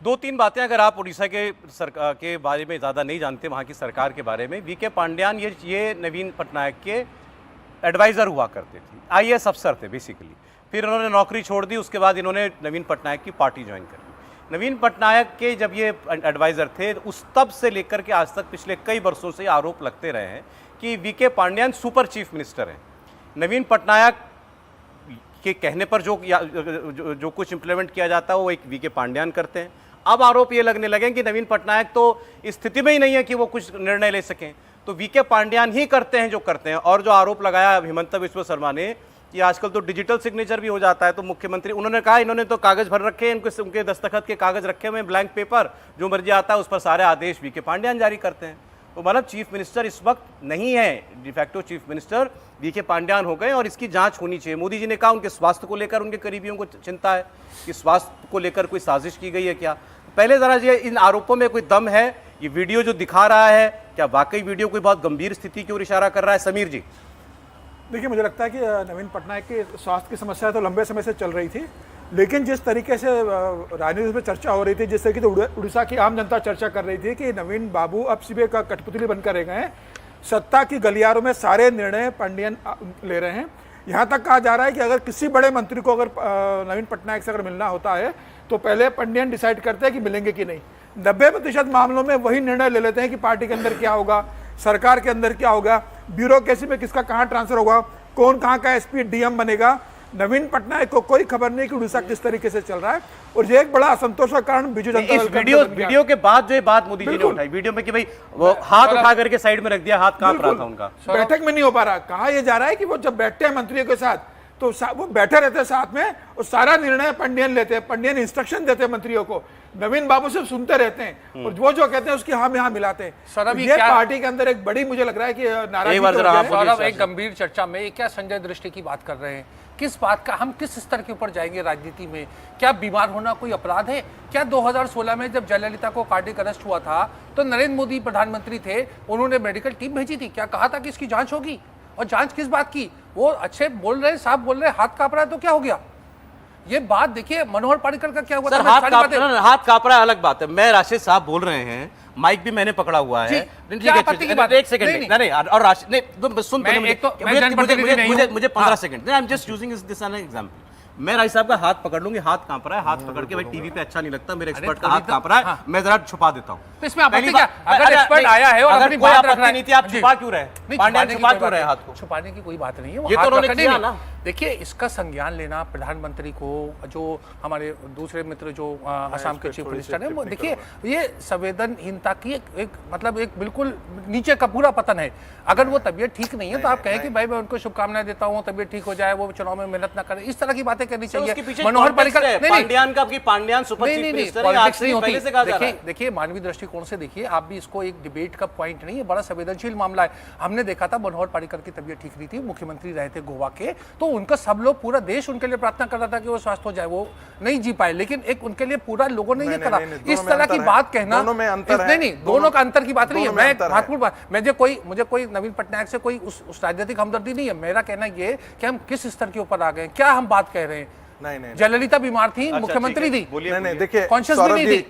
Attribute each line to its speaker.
Speaker 1: दो तीन बातें अगर आप उड़ीसा के सरकार के बारे में ज़्यादा नहीं जानते, वहाँ की सरकार के बारे में, वीके पांड्यान ये नवीन पटनायक के एडवाइज़र हुआ करते थे, आईएएस अफसर थे बेसिकली। फिर इन्होंने नौकरी छोड़ दी, उसके बाद इन्होंने नवीन पटनायक की पार्टी ज्वाइन कर ली। नवीन पटनायक के जब ये एडवाइज़र थे, उस तब से लेकर के आज तक पिछले कई वर्षों से आरोप लगते रहे हैं कि VK Pandian super chief minister हैं। नवीन पटनायक के कहने पर जो कुछ इम्प्लीमेंट किया जाता है वो एक वीके पांड्यान करते हैं। अब आरोप ये लगने लगे कि नवीन पटनायक तो इस स्थिति में ही नहीं है कि वो कुछ निर्णय ले सकें, तो वीके पांड्यान ही करते हैं जो करते हैं। और जो आरोप लगाया हिमंता बिस्वा शर्मा ने कि आजकल तो डिजिटल सिग्नेचर भी हो जाता है, तो मुख्यमंत्री, उन्होंने कहा इन्होंने तो कागज भर रखे हैं, उनके दस्तखत के कागज रखे हुए हैं, ब्लैंक पेपर, जो मर्जी आता है उस पर सारे आदेश वीके पांड्यान जारी करते हैं। तो मतलब चीफ मिनिस्टर इस वक्त नहीं है, de facto chief minister VK Pandian हो गए और इसकी जांच होनी चाहिए। मोदी जी ने कहा उनके स्वास्थ्य को लेकर उनके करीबियों को चिंता है कि स्वास्थ्य को लेकर कोई साजिश की गई है क्या। पहले जरा ये इन आरोपों में कोई दम है, ये वीडियो जो दिखा रहा है क्या वाकई वीडियो कोई बहुत गंभीर स्थिति की ओर इशारा कर रहा है? समीर जी,
Speaker 2: देखिए, मुझे लगता है कि नवीन पटनायक की स्वास्थ्य की समस्या तो लंबे समय से चल रही थी, लेकिन जिस तरीके से राजनीति में चर्चा हो रही थी, जिस तरीके से उड़ीसा की आम जनता चर्चा कर रही थी कि नवीन बाबू अब सीबीआई का कठपुतली बनकर रह गए हैं, सत्ता की गलियारों में सारे निर्णय पांड्यन ले रहे हैं। यहाँ तक कहा जा रहा है कि अगर किसी बड़े मंत्री को अगर नवीन पटनायक से अगर मिलना होता है तो पहले पांड्यन डिसाइड करते हैं कि मिलेंगे कि नहीं। 90% मामलों में वही निर्णय ले लेते हैं कि पार्टी के अंदर क्या होगा, सरकार के अंदर क्या होगा, ब्यूरोक्रेसी में किसका कहाँ ट्रांसफर होगा, कौन कहाँ का एसपी डीएम बनेगा। नवीन पटनायक को कोई खबर नहीं कि उड़ीसा किस तरीके से चल रहा है, और ये एक बड़ा असंतोष का कारण बीजू जनता दल
Speaker 1: वीडियो के बाद जो बात मोदी जी ने उठाई वीडियो में कि भाई वो हाथ उठा करके साइड में रख दिया, हाथ कांप रहा था उनका,
Speaker 2: बैठक में नहीं हो पा रहा। कहा यह जा रहा है कि वो जब बैठते हैं मंत्रियों के साथ तो वो बैठे रहते हैं साथ में और सारा निर्णय पांड्यन लेते हैं, पांड्यन इंस्ट्रक्शन देते हैं मंत्रियों को, नवीन बाबू सिर्फ सुनते रहते हैं और वो जो कहते हैं उसकी हम यहाँ मिलाते हैं। तो ये पार्टी के अंदर एक बड़ी, मुझे लग रहा है कि नाराजगी।
Speaker 3: एक गंभीर चर्चा में क्या संजय दृष्टि की बात कर रहे हैं, किस बात का, हम किस स्तर के ऊपर जाएंगे राजनीति में? क्या बीमार होना कोई अपराध है? क्या 2016 में जब जयललिता को कार्डियक अरेस्ट हुआ था तो नरेंद्र मोदी प्रधानमंत्री थे, उन्होंने मेडिकल टीम भेजी थी, क्या कहा था कि इसकी जांच होगी? और जांच किस बात की? वो अच्छे बोल रहे, साफ बोल रहे, हाथ कांप रहा है तो क्या हो गया? ये बात देखिए, मनोहर पर्रिकर का क्या हुआ था?
Speaker 1: हाथ कांप रहा है अलग बात है, मैं राशिद साहब बोल रहे हैं, माइक भी मैंने पकड़ा हुआ है। एक सेकंड, नहीं और राशिद नहीं सुन, मुझे 15 second, I am just using this an example. मैं राशिद साहब का हाथ पकड़ लूंगी, हाथ कांप रहा है, हाथ पकड़ के भाई टीवी पे अच्छा नहीं लगता, मेरे एक्सपर्ट का हाथ कांप रहा है, मैं जरा छुपा देता हूँ।
Speaker 3: इसमें आपत्ति क्या? अगर एक्सपर्ट आया है और अपनी बात रख रहा है,
Speaker 1: नहीं थी, आप छुपा क्यों रहे? पांड्यन छुपा क्यों रहे हाथ को?
Speaker 3: छुपाने की कोई बात नहीं है,
Speaker 1: ये तो उन्होंने किया ना।
Speaker 3: देखिए, इसका संज्ञान लेना प्रधानमंत्री को, जो हमारे दूसरे मित्र जो असम के चीफ मिनिस्टर है, देखिए ये संवेदनहीनता की मतलब एक बिल्कुल नीचे का पूरा पतन है। अगर वो तबीयत ठीक नहीं है तो आप कहें कि भाई मैं उनको शुभकामनाएं देता हूँ, तबीयत ठीक हो जाए, वो चुनाव में मेहनत ना करे, इस तरह की बातें करनी चाहिए। Manohar Parrikar
Speaker 1: Pandyan super chief minister है।
Speaker 3: देखिए, मानवीय दृष्टिकोण से देखिए, आप भी इसको एक डिबेट का पॉइंट नहीं है, बड़ा संवेदनशील मामला है। हमने देखा था मनोहर पर्रिकर की तबीयत ठीक नहीं थी, मुख्यमंत्री रहे थे गोवा के, तो उनका सब लोग, पूरा देश उनके लिए प्रार्थना कर रहा था कि वो स्वस्थ हो जाए, वो नहीं जी पाए, लेकिन एक उनके लिए पूरा लोगों ने ये करा। इस तरह की बात कहना, नहीं, दोनों का अंतर की बात नहीं है। मैं महत्वपूर्ण बात, मुझे कोई नवीन पटनायक से कोई उस राजनीतिक हमदर्दी नहीं है। मेरा कहना ये कि हम किस स्तर के ऊपर आ गए, क्या हम बात कह रहे हैं?
Speaker 4: नहीं,
Speaker 3: जयललिता बीमार थी, मुख्यमंत्री थी,
Speaker 4: देखिए
Speaker 3: कॉन्शियस भी नहीं थी।